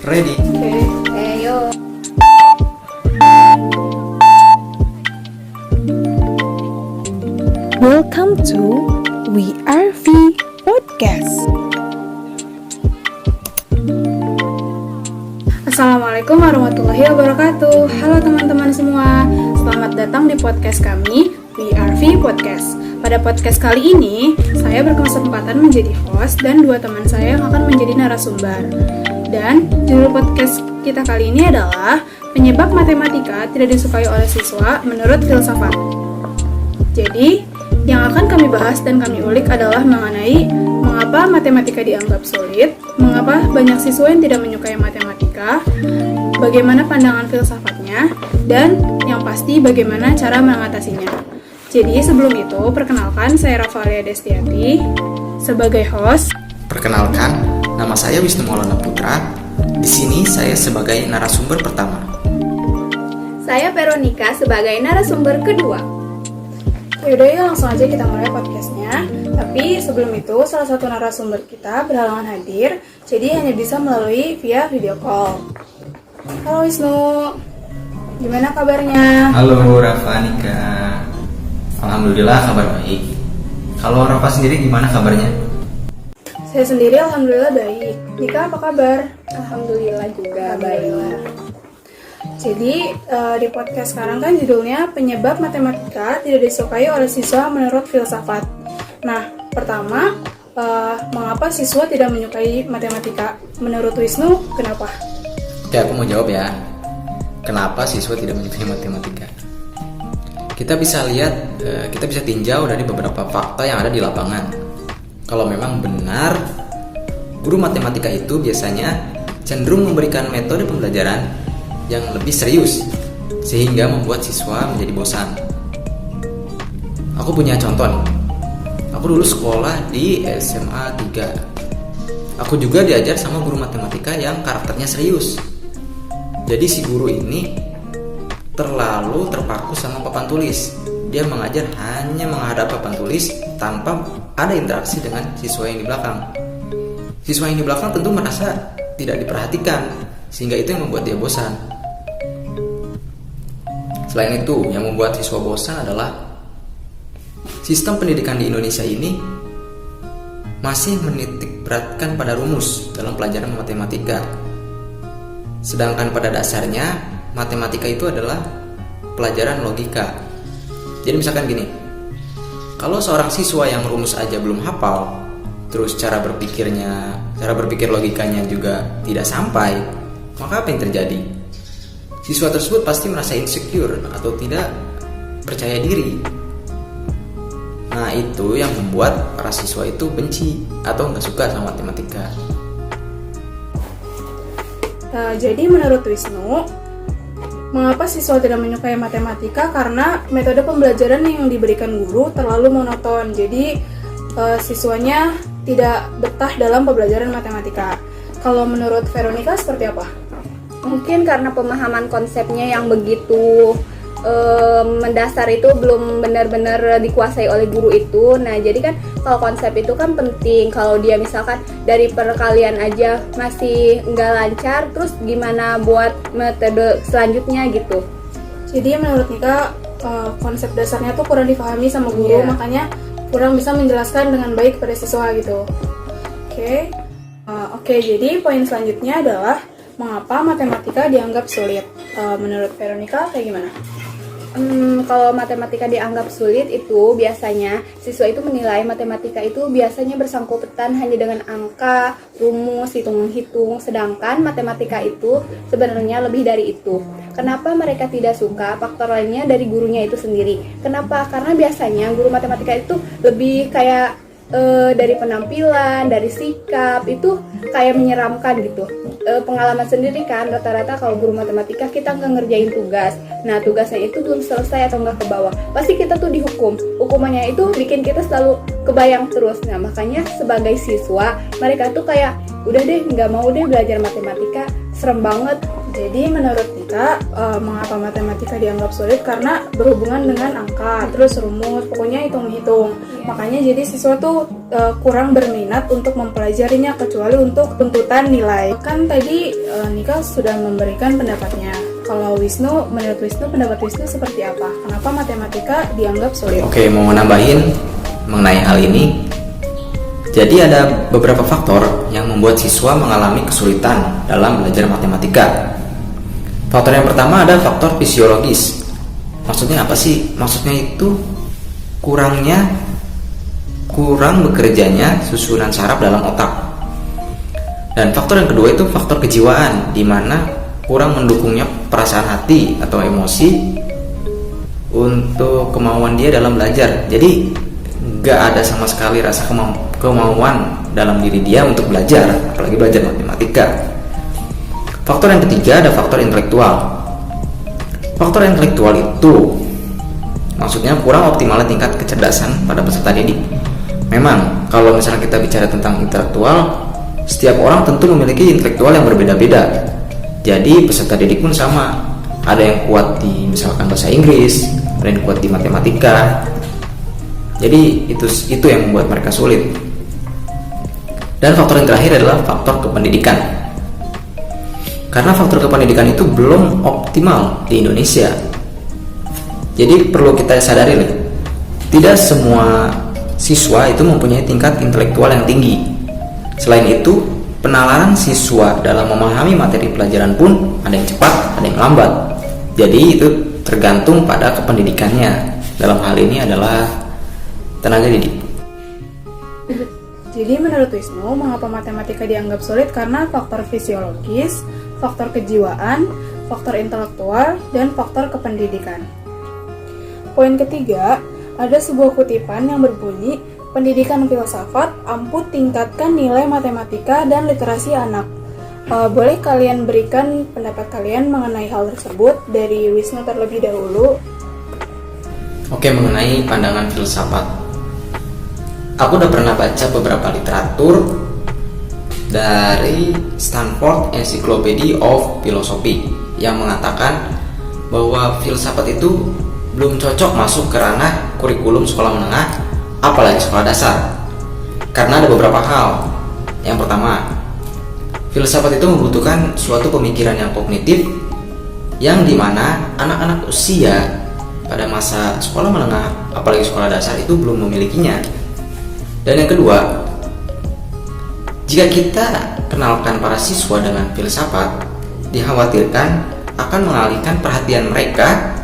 Ready? Oke. Yuk. Welcome to WeRV Podcast. Assalamualaikum warahmatullahi wabarakatuh. Halo teman-teman semua, selamat datang di podcast kami, WeRV Podcast. Pada podcast kali ini, saya berkesempatan menjadi host dan dua teman saya yang akan menjadi narasumber. Dan judul podcast kita kali ini adalah penyebab matematika tidak disukai oleh siswa menurut filsafat. Jadi, yang akan kami bahas dan kami ulik adalah mengenai mengapa matematika dianggap sulit, mengapa banyak siswa yang tidak menyukai matematika, bagaimana pandangan filsafatnya, dan yang pasti bagaimana cara mengatasinya. Jadi sebelum itu, perkenalkan saya Rafalia Destiati sebagai host. Perkenalkan, nama saya Wisnu Maulana Putra. Di sini saya sebagai narasumber pertama. Saya Veronica sebagai narasumber kedua. Yaudah ya, langsung aja kita mulai podcastnya. Tapi sebelum itu, salah satu narasumber kita berhalangan hadir, jadi hanya bisa melalui via video call. Halo Wisnu, gimana kabarnya? Halo Rafa, Nika. Alhamdulillah kabar baik. Kalau Rafa sendiri gimana kabarnya? Saya sendiri alhamdulillah baik. Nika apa kabar? Alhamdulillah juga baik. Jadi di podcast sekarang kan judulnya penyebab matematika tidak disukai oleh siswa menurut filsafat. Nah, pertama, mengapa siswa tidak menyukai matematika? Menurut Wisnu, kenapa? Oke, aku mau jawab ya. Kenapa siswa tidak menyukai matematika? Kita bisa lihat, kita bisa tinjau dari beberapa fakta yang ada di lapangan. Kalau memang benar, guru matematika itu biasanya cenderung memberikan metode pembelajaran yang lebih serius, sehingga membuat siswa menjadi bosan. Aku punya contoh nih. Aku dulu sekolah di SMA 3. Aku juga diajar sama guru matematika yang karakternya serius. Jadi si guru ini terlalu terpaku sama papan tulis. Dia mengajar hanya menghadap papan tulis tanpa ada interaksi dengan siswa yang di belakang. Siswa yang di belakang tentu merasa tidak diperhatikan, sehingga itu yang membuat dia bosan. Selain itu, yang membuat siswa bosan adalah sistem pendidikan di Indonesia ini masih menitik beratkan pada rumus dalam pelajaran matematika. Sedangkan pada dasarnya, matematika itu adalah pelajaran logika. Jadi misalkan gini, kalau seorang siswa yang rumus aja belum hafal, terus cara berpikir logikanya juga tidak sampai, maka apa yang terjadi? Siswa tersebut pasti merasa insecure atau tidak percaya diri. Nah, itu yang membuat para siswa itu benci atau nggak suka sama matematika. Jadi menurut Wisnu, mengapa siswa tidak menyukai matematika? Karena metode pembelajaran yang diberikan guru terlalu monoton. Jadi siswanya tidak betah dalam pembelajaran matematika. Kalau menurut Veronica seperti apa? Mungkin karena pemahaman konsepnya yang begitu mendasar itu belum benar-benar dikuasai oleh guru itu. Nah, jadi kan kalau konsep itu kan penting. Kalau dia misalkan dari perkalian aja masih nggak lancar, terus gimana buat metode selanjutnya gitu. Jadi menurut Nika, konsep dasarnya tuh kurang dipahami sama guru, makanya kurang bisa menjelaskan dengan baik pada siswa gitu. Oke, jadi poin selanjutnya adalah mengapa matematika dianggap sulit? Menurut Veronica kayak gimana? Kalau matematika dianggap sulit itu biasanya siswa itu menilai matematika itu biasanya bersangkutan hanya dengan angka, rumus, hitung-hitung, sedangkan matematika itu sebenarnya lebih dari itu. Kenapa mereka tidak suka? Faktor lainnya dari gurunya itu sendiri. Kenapa? Karena biasanya guru matematika itu lebih kayak dari penampilan, dari sikap itu kayak menyeramkan gitu. Pengalaman sendiri kan, rata-rata kalau guru matematika kita nggak ngerjain tugas. Nah, tugasnya itu belum selesai atau nggak ke bawah, pasti kita tuh dihukum. Hukumannya itu bikin kita selalu kebayang terus. Nah, makanya sebagai siswa mereka tuh kayak udah deh nggak mau deh belajar matematika. serem banget. Jadi menurut Nika, mengapa matematika dianggap sulit? Karena berhubungan dengan angka, terus rumus, pokoknya hitung-hitung. Makanya jadi siswa tuh kurang berminat untuk mempelajarinya, kecuali untuk tuntutan nilai. Kan tadi Nika sudah memberikan pendapatnya. Kalau menurut Wisnu, pendapat Wisnu seperti apa? Kenapa matematika dianggap sulit? Oke, mau nambahin mengenai hal ini. Jadi ada beberapa faktor yang membuat siswa mengalami kesulitan dalam belajar matematika. Faktor yang pertama ada faktor fisiologis. Maksudnya apa sih? Maksudnya itu kurang bekerjanya susunan saraf dalam otak. Dan faktor yang kedua itu faktor kejiwaan, di mana kurang mendukungnya perasaan hati atau emosi untuk kemauan dia dalam belajar. Jadi nggak ada sama sekali rasa kemauan dalam diri dia untuk belajar, apalagi belajar matematika. Faktor yang ketiga ada faktor intelektual. Faktor intelektual itu maksudnya kurang optimalnya tingkat kecerdasan pada peserta didik. Memang kalau misalnya kita bicara tentang intelektual, setiap orang tentu memiliki intelektual yang berbeda-beda. Jadi peserta didik pun sama. Ada yang kuat di misalkan bahasa Inggris, ada yang kuat di matematika. Jadi itu yang membuat mereka sulit. Dan faktor yang terakhir adalah faktor kependidikan. Karena faktor kependidikan itu belum optimal di Indonesia. Jadi perlu kita sadari nih, tidak semua siswa itu mempunyai tingkat intelektual yang tinggi. Selain itu, penalaran siswa dalam memahami materi pelajaran pun ada yang cepat, ada yang lambat. Jadi itu tergantung pada kependidikannya. Dalam hal ini adalah tenaga didik. Jadi menurut Wisnu, mengapa matematika dianggap sulit? Karena faktor fisiologis, faktor kejiwaan, faktor intelektual, dan faktor kependidikan. Poin ketiga, ada sebuah kutipan yang berbunyi, pendidikan filsafat ampuh tingkatkan nilai matematika dan literasi anak. Boleh kalian berikan pendapat kalian mengenai hal tersebut dari Wisnu terlebih dahulu? Oke, mengenai pandangan filsafat. Aku udah pernah baca beberapa literatur dari Stanford Encyclopedia of Philosophy yang mengatakan bahwa filsafat itu belum cocok masuk ke ranah kurikulum sekolah menengah, apalagi sekolah dasar. Karena ada beberapa hal. Yang pertama, filsafat itu membutuhkan suatu pemikiran yang kognitif yang dimana anak-anak usia pada masa sekolah menengah, apalagi sekolah dasar itu belum memilikinya. Dan yang kedua, jika kita kenalkan para siswa dengan filsafat, dikhawatirkan akan mengalihkan perhatian mereka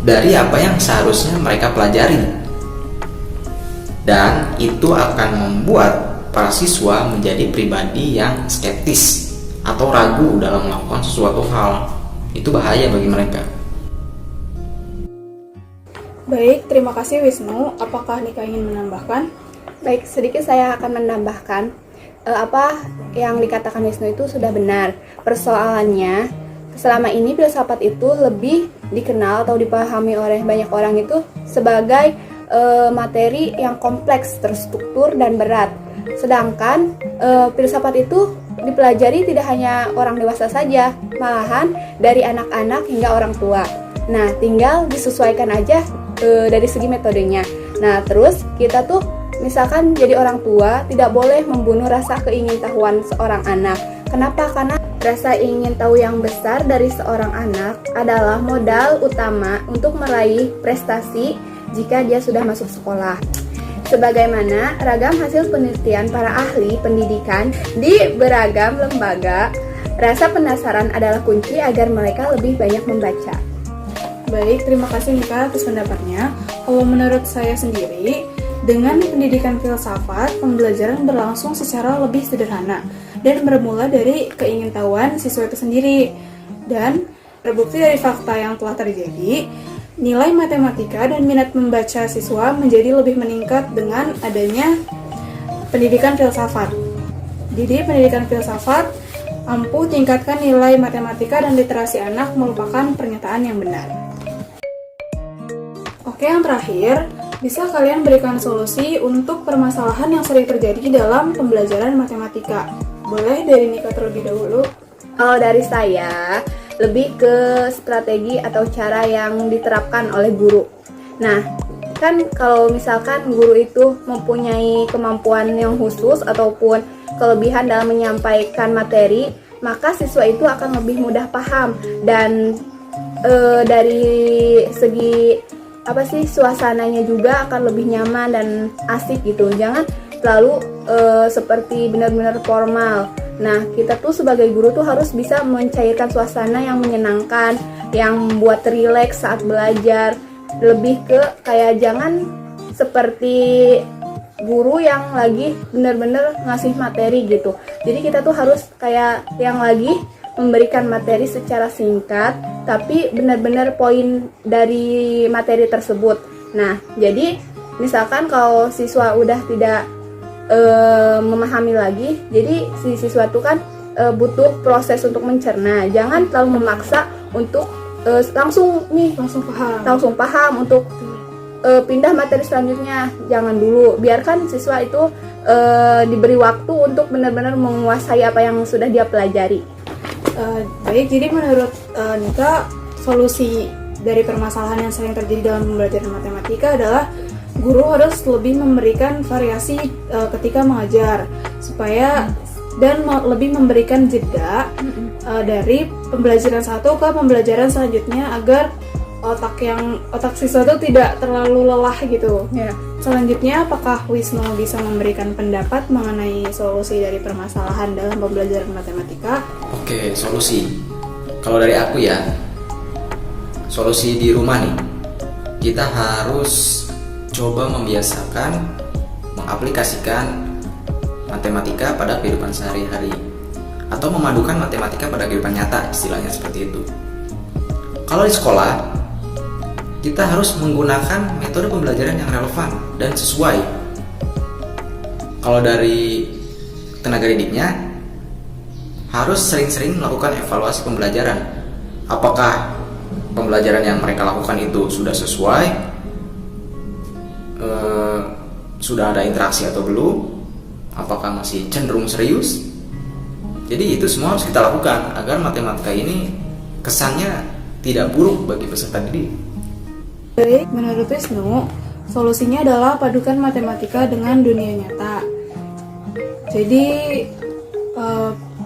dari apa yang seharusnya mereka pelajari. Dan itu akan membuat para siswa menjadi pribadi yang skeptis atau ragu dalam melakukan sesuatu hal. Itu bahaya bagi mereka. Baik, terima kasih Wisnu. Apakah Nika ingin menambahkan? Baik, sedikit saya akan menambahkan apa yang dikatakan Wisnu itu sudah benar. Persoalannya, selama ini filsafat itu lebih dikenal atau dipahami oleh banyak orang itu sebagai materi yang kompleks, terstruktur, dan berat. Sedangkan filsafat itu dipelajari tidak hanya orang dewasa saja, malahan dari anak-anak hingga orang tua. Nah, tinggal disesuaikan aja dari segi metodenya. Nah, terus kita tuh misalkan jadi orang tua tidak boleh membunuh rasa keingintahuan seorang anak. Kenapa? Karena rasa ingin tahu yang besar dari seorang anak adalah modal utama untuk meraih prestasi jika dia sudah masuk sekolah. Sebagaimana ragam hasil penelitian para ahli pendidikan di beragam lembaga, rasa penasaran adalah kunci agar mereka lebih banyak membaca. Baik, terima kasih Nika atas pendapatnya. Kalau menurut saya sendiri, dengan pendidikan filsafat, pembelajaran berlangsung secara lebih sederhana dan bermula dari keingintahuan siswa itu sendiri. Dan terbukti dari fakta yang telah terjadi, nilai matematika dan minat membaca siswa menjadi lebih meningkat dengan adanya pendidikan filsafat. Jadi pendidikan filsafat ampuh tingkatkan nilai matematika dan literasi anak merupakan pernyataan yang benar. Oke, yang terakhir, bisa kalian berikan solusi untuk permasalahan yang sering terjadi dalam pembelajaran matematika? Boleh dari Nika terlebih dahulu. Kalau dari saya, lebih ke strategi atau cara yang diterapkan oleh guru. Nah, kan kalau misalkan guru itu mempunyai kemampuan yang khusus ataupun kelebihan dalam menyampaikan materi, maka siswa itu akan lebih mudah paham dan dari segi suasananya juga akan lebih nyaman dan asik gitu. Jangan selalu seperti benar-benar formal. Nah, kita tuh sebagai guru tuh harus bisa mencairkan suasana yang menyenangkan, yang membuat rileks saat belajar. Lebih ke kayak jangan seperti guru yang lagi benar-benar ngasih materi gitu. Jadi kita tuh harus kayak yang lagi memberikan materi secara singkat, tapi benar-benar poin dari materi tersebut. Nah, jadi misalkan kalau siswa udah tidak memahami lagi, jadi si siswa itu kan butuh proses untuk mencerna. Jangan terlalu memaksa untuk langsung paham untuk pindah materi selanjutnya. Jangan dulu, biarkan siswa itu diberi waktu untuk benar-benar menguasai apa yang sudah dia pelajari. Baik, jadi menurut Nika, solusi dari permasalahan yang sering terjadi dalam pembelajaran matematika adalah guru harus lebih memberikan variasi ketika mengajar dan lebih memberikan jeda dari pembelajaran satu ke pembelajaran selanjutnya agar otak siswa itu tidak terlalu lelah gitu. Ya. Selanjutnya, apakah Wisnu bisa memberikan pendapat mengenai solusi dari permasalahan dalam pembelajaran matematika? Oke, solusi. Kalau dari aku ya, solusi di rumah nih, kita harus coba membiasakan mengaplikasikan matematika pada kehidupan sehari-hari atau memadukan matematika pada kehidupan nyata, istilahnya seperti itu. Kalau di sekolah, kita harus menggunakan metode pembelajaran yang relevan dan sesuai. Kalau dari tenaga didiknya, harus sering-sering melakukan evaluasi pembelajaran. Apakah pembelajaran yang mereka lakukan itu sudah sesuai, sudah ada interaksi atau belum, apakah masih cenderung serius. Jadi itu semua harus kita lakukan agar matematika ini kesannya tidak buruk bagi peserta didik. Baik, menurut Wisnu, solusinya adalah padukan matematika dengan dunia nyata. Jadi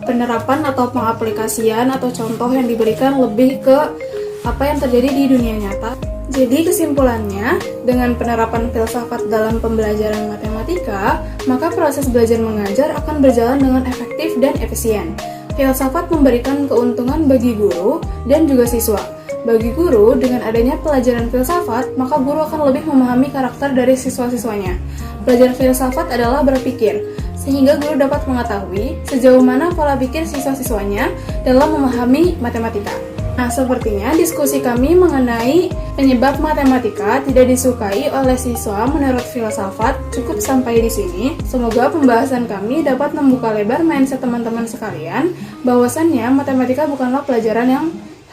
penerapan atau pengaplikasian atau contoh yang diberikan lebih ke apa yang terjadi di dunia nyata. Jadi kesimpulannya, dengan penerapan filsafat dalam pembelajaran matematika, maka proses belajar mengajar akan berjalan dengan efektif dan efisien. Filsafat memberikan keuntungan bagi guru dan juga siswa. Bagi guru, dengan adanya pelajaran filsafat, maka guru akan lebih memahami karakter dari siswa-siswanya. Belajar filsafat adalah berpikir, sehingga guru dapat mengetahui sejauh mana pola pikir siswa-siswanya dalam memahami matematika. Nah, sepertinya diskusi kami mengenai penyebab matematika tidak disukai oleh siswa menurut filsafat cukup sampai di sini. Semoga pembahasan kami dapat membuka lebar mindset teman-teman sekalian bahwasannya matematika bukanlah pelajaran yang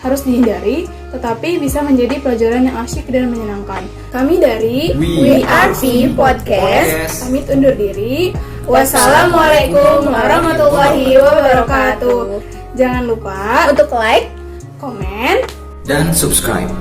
harus dihindari, tetapi bisa menjadi pelajaran yang asyik dan menyenangkan. Kami dari WeRV Podcast pamit undur diri. Wassalamualaikum warahmatullahi wabarakatuh. Jangan lupa untuk like, komen, Dan subscribe.